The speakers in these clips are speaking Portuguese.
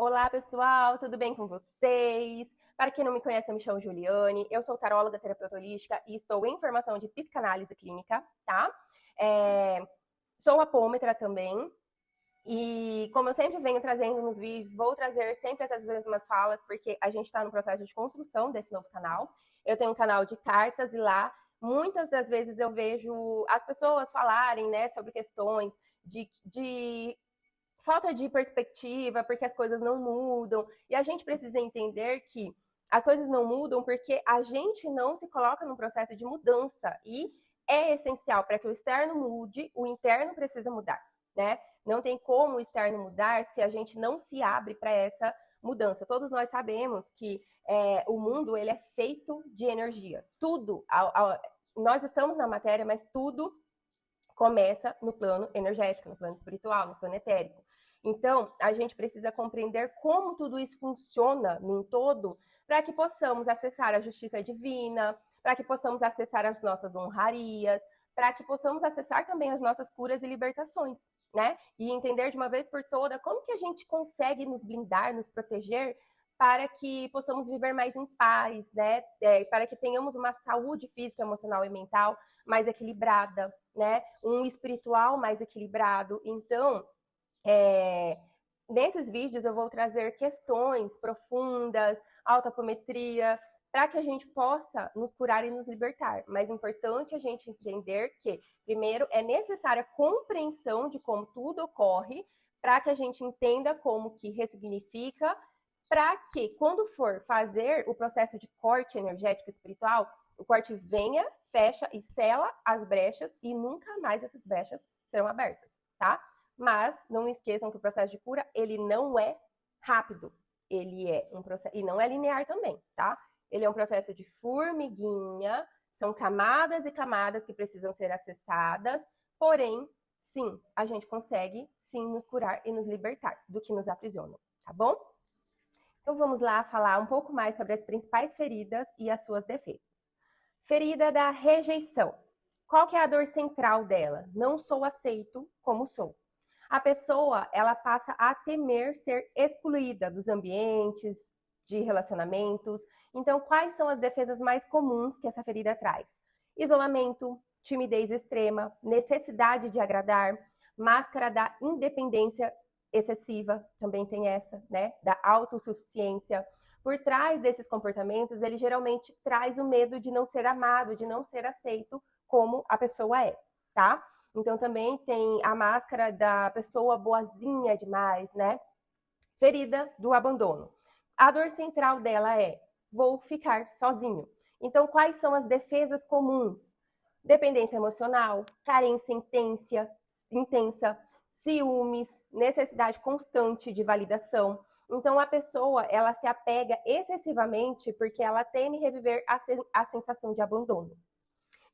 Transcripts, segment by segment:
Olá, pessoal, tudo bem com vocês? Para quem não me conhece, eu me chamo Juliane, eu sou taróloga, terapeuta holística e estou em formação de psicanálise clínica, tá? Sou apômetra também e, como eu sempre venho trazendo nos vídeos, vou trazer sempre essas mesmas falas porque a gente está no processo de construção desse novo canal. Eu tenho um canal de cartas e lá, muitas das vezes eu vejo as pessoas falarem, né, sobre questões de falta de perspectiva, porque as coisas não mudam. E a gente precisa entender que as coisas não mudam porque a gente não se coloca num processo de mudança. E é essencial para que o externo mude, o interno precisa mudar, né? Não tem como o externo mudar se a gente não se abre para essa mudança. Todos nós sabemos que o mundo ele é feito de energia. Tudo, nós estamos na matéria, mas tudo começa no plano energético, no plano espiritual, no plano etérico. Então, a gente precisa compreender como tudo isso funciona num todo para que possamos acessar a justiça divina, para que possamos acessar as nossas honrarias, para que possamos acessar também as nossas curas e libertações, né? E entender de uma vez por todas como que a gente consegue nos blindar, nos proteger para que possamos viver mais em paz, né? Para que tenhamos uma saúde física, emocional e mental mais equilibrada, né? Um espiritual mais equilibrado. Então, nesses vídeos eu vou trazer questões profundas, autoapometria, para que a gente possa nos curar e nos libertar. Mas é importante a gente entender que, primeiro, é necessária a compreensão de como tudo ocorre, para que a gente entenda como que ressignifica, para que, quando for fazer o processo de corte energético espiritual, o corte venha, fecha e sela as brechas e nunca mais essas brechas serão abertas, tá? Mas não esqueçam que o processo de cura, ele não é rápido. Ele é um processo, e não é linear também, tá? Ele é um processo de formiguinha, são camadas e camadas que precisam ser acessadas, porém, sim, a gente consegue, sim, nos curar e nos libertar do que nos aprisiona, tá bom? Então vamos lá falar um pouco mais sobre as principais feridas e as suas defesas. Ferida da rejeição. Qual que é a dor central dela? Não sou aceito como sou. A pessoa, ela passa a temer ser excluída dos ambientes, de relacionamentos. Então, quais são as defesas mais comuns que essa ferida traz? Isolamento, timidez extrema, necessidade de agradar, máscara da independência excessiva, também tem essa, né? Da autossuficiência. Por trás desses comportamentos, ele geralmente traz o medo de não ser amado, de não ser aceito como a pessoa é, tá? Então também tem a máscara da pessoa boazinha demais, né? Ferida do abandono. A dor central dela é: vou ficar sozinho. Então, quais são as defesas comuns? Dependência emocional, carência intensa, ciúmes, necessidade constante de validação. Então, a pessoa, ela se apega excessivamente porque ela teme reviver a sensação de abandono.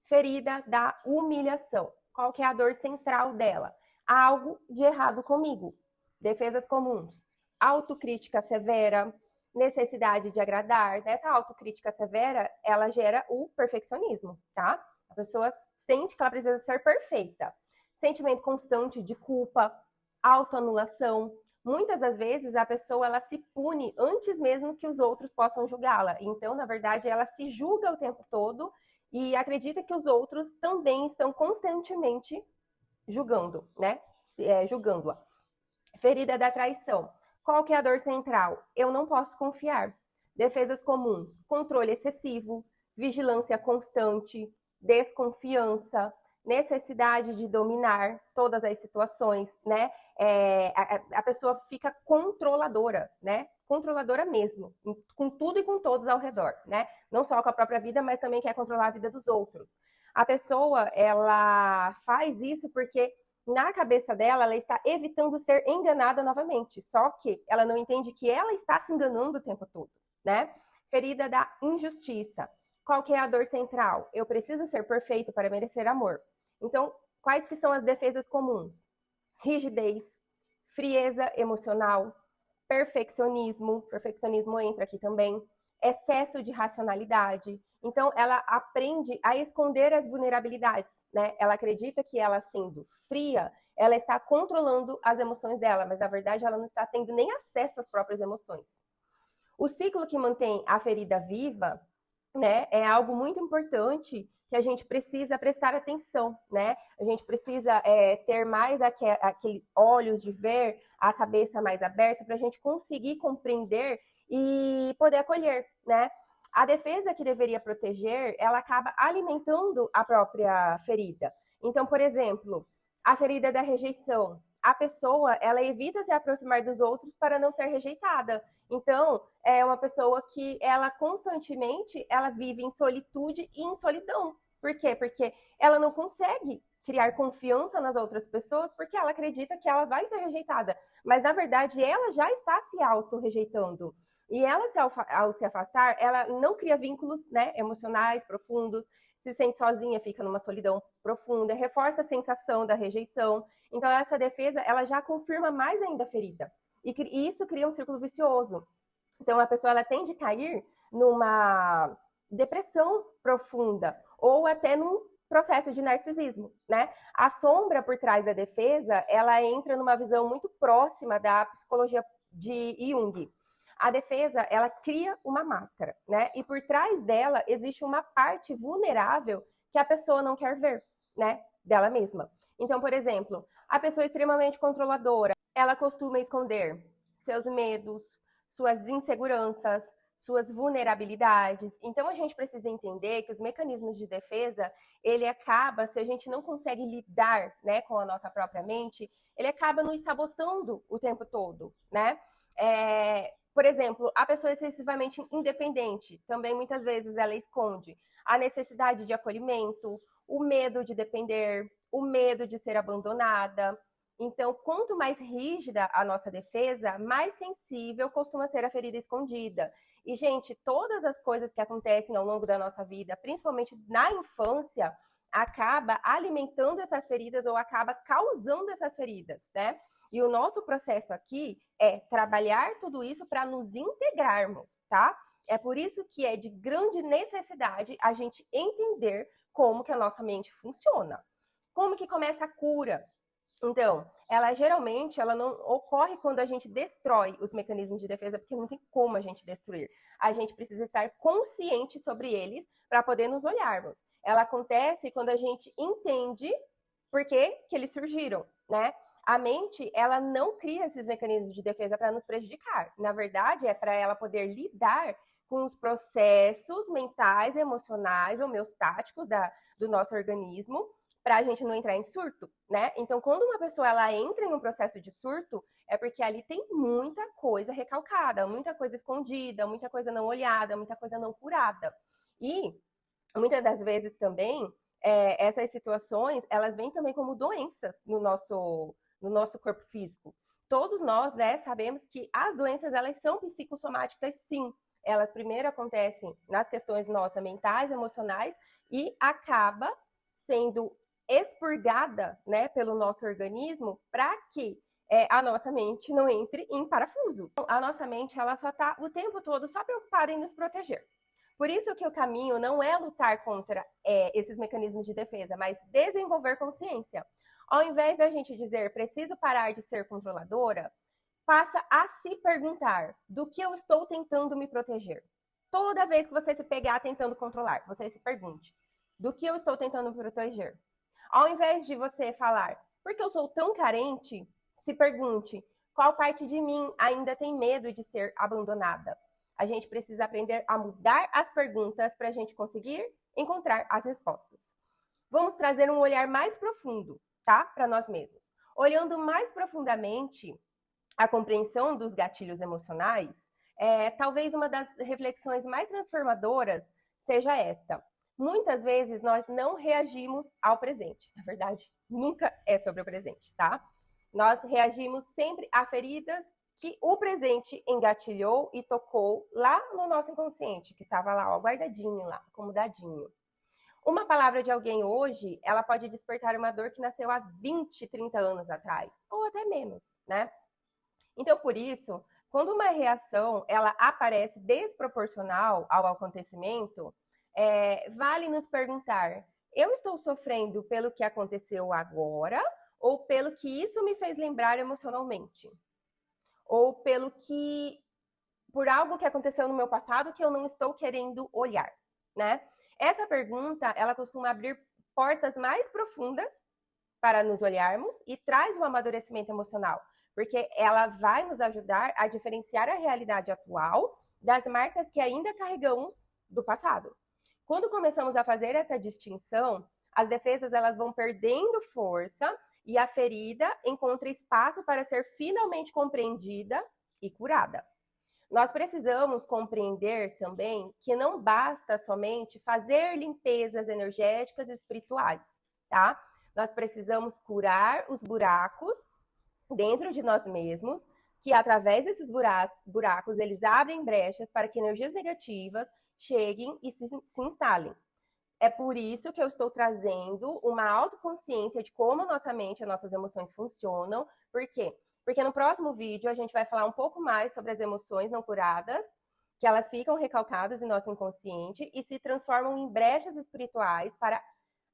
Ferida da humilhação. Qual que é a dor central dela? Algo de errado comigo. Defesas comuns. Autocrítica severa, necessidade de agradar. Essa autocrítica severa, ela gera o perfeccionismo, tá? A pessoa sente que ela precisa ser perfeita. Sentimento constante de culpa, autoanulação. Muitas das vezes a pessoa ela se pune antes mesmo que os outros possam julgá-la. Então, na verdade, ela se julga o tempo todo e acredita que os outros também estão constantemente julgando, né? Julgando-a. Ferida da traição. Qual que é a dor central? Eu não posso confiar. Defesas comuns: controle excessivo, vigilância constante, desconfiança, necessidade de dominar todas as situações, né? A pessoa fica controladora, né? Controladora mesmo, com tudo e com todos ao redor, né? Não só com a própria vida, mas também quer controlar a vida dos outros. A pessoa, ela faz isso porque na cabeça dela, ela está evitando ser enganada novamente, só que ela não entende que ela está se enganando o tempo todo, né? Ferida da injustiça. Qual que é a dor central? Eu preciso ser perfeito para merecer amor. Então, quais que são as defesas comuns? Rigidez, frieza emocional, perfeccionismo entra aqui também, excesso de racionalidade. Então, ela aprende a esconder as vulnerabilidades, né? Ela acredita que ela sendo fria, ela está controlando as emoções dela, mas na verdade ela não está tendo nem acesso às próprias emoções. O ciclo que mantém a ferida viva, né, é algo muito importante que a gente precisa prestar atenção, né? A gente precisa ter mais aquele olhos de ver, a cabeça mais aberta para a gente conseguir compreender e poder acolher, né? A defesa que deveria proteger, ela acaba alimentando a própria ferida. Então, por exemplo, a ferida da rejeição. A pessoa, ela evita se aproximar dos outros para não ser rejeitada. Então, é uma pessoa que ela constantemente ela vive em solitude e em solidão. Por quê? Porque ela não consegue criar confiança nas outras pessoas porque ela acredita que ela vai ser rejeitada. Mas, na verdade, ela já está se auto-rejeitando. E ela, ao se afastar, ela não cria vínculos, né, emocionais profundos, se sente sozinha, fica numa solidão profunda, reforça a sensação da rejeição. Então, essa defesa, ela já confirma mais ainda a ferida. E isso cria um círculo vicioso. Então, a pessoa ela tende a cair numa depressão profunda ou até num processo de narcisismo, né? A sombra por trás da defesa, ela entra numa visão muito próxima da psicologia de Jung. A defesa, ela cria uma máscara, né? E por trás dela existe uma parte vulnerável que a pessoa não quer ver, né? Dela mesma. Então, por exemplo, a pessoa extremamente controladora, ela costuma esconder seus medos, suas inseguranças, suas vulnerabilidades. Então, a gente precisa entender que os mecanismos de defesa, ele acaba, se a gente não consegue lidar, né, com a nossa própria mente, ele acaba nos sabotando o tempo todo, né? Por exemplo, a pessoa excessivamente independente, também muitas vezes ela esconde a necessidade de acolhimento, o medo de depender, o medo de ser abandonada. Então, quanto mais rígida a nossa defesa, mais sensível costuma ser a ferida escondida. E, gente, todas as coisas que acontecem ao longo da nossa vida, principalmente na infância, acaba alimentando essas feridas ou acaba causando essas feridas, né? E o nosso processo aqui é trabalhar tudo isso para nos integrarmos, tá? É por isso que é de grande necessidade a gente entender como que a nossa mente funciona. Como que começa a cura? Então, ela geralmente ela não ocorre quando a gente destrói os mecanismos de defesa, porque não tem como a gente destruir. A gente precisa estar consciente sobre eles para poder nos olharmos. Ela acontece quando a gente entende por que eles surgiram, né? A mente, ela não cria esses mecanismos de defesa para nos prejudicar. Na verdade, é para ela poder lidar com os processos mentais, emocionais, homeostáticos do nosso organismo, para a gente não entrar em surto, né? Então, quando uma pessoa ela entra em um processo de surto, é porque ali tem muita coisa recalcada, muita coisa escondida, muita coisa não olhada, muita coisa não curada. E, muitas das vezes também, essas situações, elas vêm também como doenças no nosso corpo físico. Todos nós, né, sabemos que as doenças, elas são psicossomáticas, sim. Elas primeiro acontecem nas questões nossas mentais, emocionais, e acaba sendo expurgada, né, pelo nosso organismo para que a nossa mente não entre em parafusos. A nossa mente, ela só está o tempo todo só preocupada em nos proteger. Por isso que o caminho não é lutar contra esses mecanismos de defesa, mas desenvolver consciência. Ao invés da gente dizer, preciso parar de ser controladora, passa a se perguntar, do que eu estou tentando me proteger? Toda vez que você se pegar tentando controlar, você se pergunte, do que eu estou tentando me proteger? Ao invés de você falar, porque eu sou tão carente, se pergunte, qual parte de mim ainda tem medo de ser abandonada? A gente precisa aprender a mudar as perguntas para a gente conseguir encontrar as respostas. Vamos trazer um olhar mais profundo, tá? Para nós mesmos. Olhando mais profundamente a compreensão dos gatilhos emocionais, talvez uma das reflexões mais transformadoras seja esta. Muitas vezes nós não reagimos ao presente. Na verdade, nunca é sobre o presente, tá? Nós reagimos sempre a feridas que o presente engatilhou e tocou lá no nosso inconsciente, que estava lá, ó, guardadinho lá, acomodadinho. Uma palavra de alguém hoje, ela pode despertar uma dor que nasceu há 20, 30 anos atrás, ou até menos, né? Então, por isso, quando uma reação, ela aparece desproporcional ao acontecimento, vale nos perguntar, eu estou sofrendo pelo que aconteceu agora ou pelo que isso me fez lembrar emocionalmente, ou por algo que aconteceu no meu passado que eu não estou querendo olhar, né? Essa pergunta, ela costuma abrir portas mais profundas para nos olharmos e traz um amadurecimento emocional, porque ela vai nos ajudar a diferenciar a realidade atual das marcas que ainda carregamos do passado. Quando começamos a fazer essa distinção, as defesas elas vão perdendo força e a ferida encontra espaço para ser finalmente compreendida e curada. Nós precisamos compreender também que não basta somente fazer limpezas energéticas e espirituais, tá? Nós precisamos curar os buracos dentro de nós mesmos, que através desses buracos eles abrem brechas para que energias negativas cheguem e se instalem. É por isso que eu estou trazendo uma autoconsciência de como a nossa mente e as nossas emoções funcionam. Por quê? Porque no próximo vídeo a gente vai falar um pouco mais sobre as emoções não curadas, que elas ficam recalcadas em nosso inconsciente e se transformam em brechas espirituais para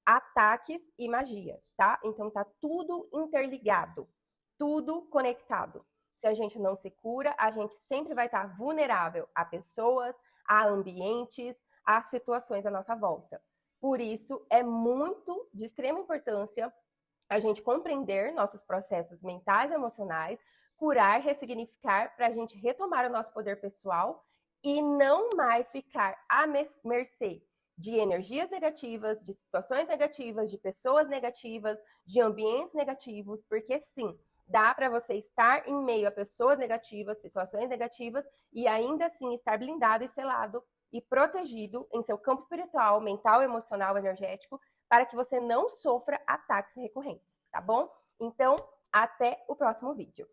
ataques e magias, tá? Então tá tudo interligado, tudo conectado. Se a gente não se cura, a gente sempre vai estar vulnerável a pessoas, a ambientes, a situações à nossa volta. Por isso, é muito de extrema importância a gente compreender nossos processos mentais e emocionais, curar, ressignificar, para a gente retomar o nosso poder pessoal e não mais ficar à mercê de energias negativas, de situações negativas, de pessoas negativas, de ambientes negativos, porque sim, dá para você estar em meio a pessoas negativas, situações negativas e ainda assim estar blindado e selado e protegido em seu campo espiritual, mental, emocional, energético, para que você não sofra ataques recorrentes, tá bom? Então, até o próximo vídeo.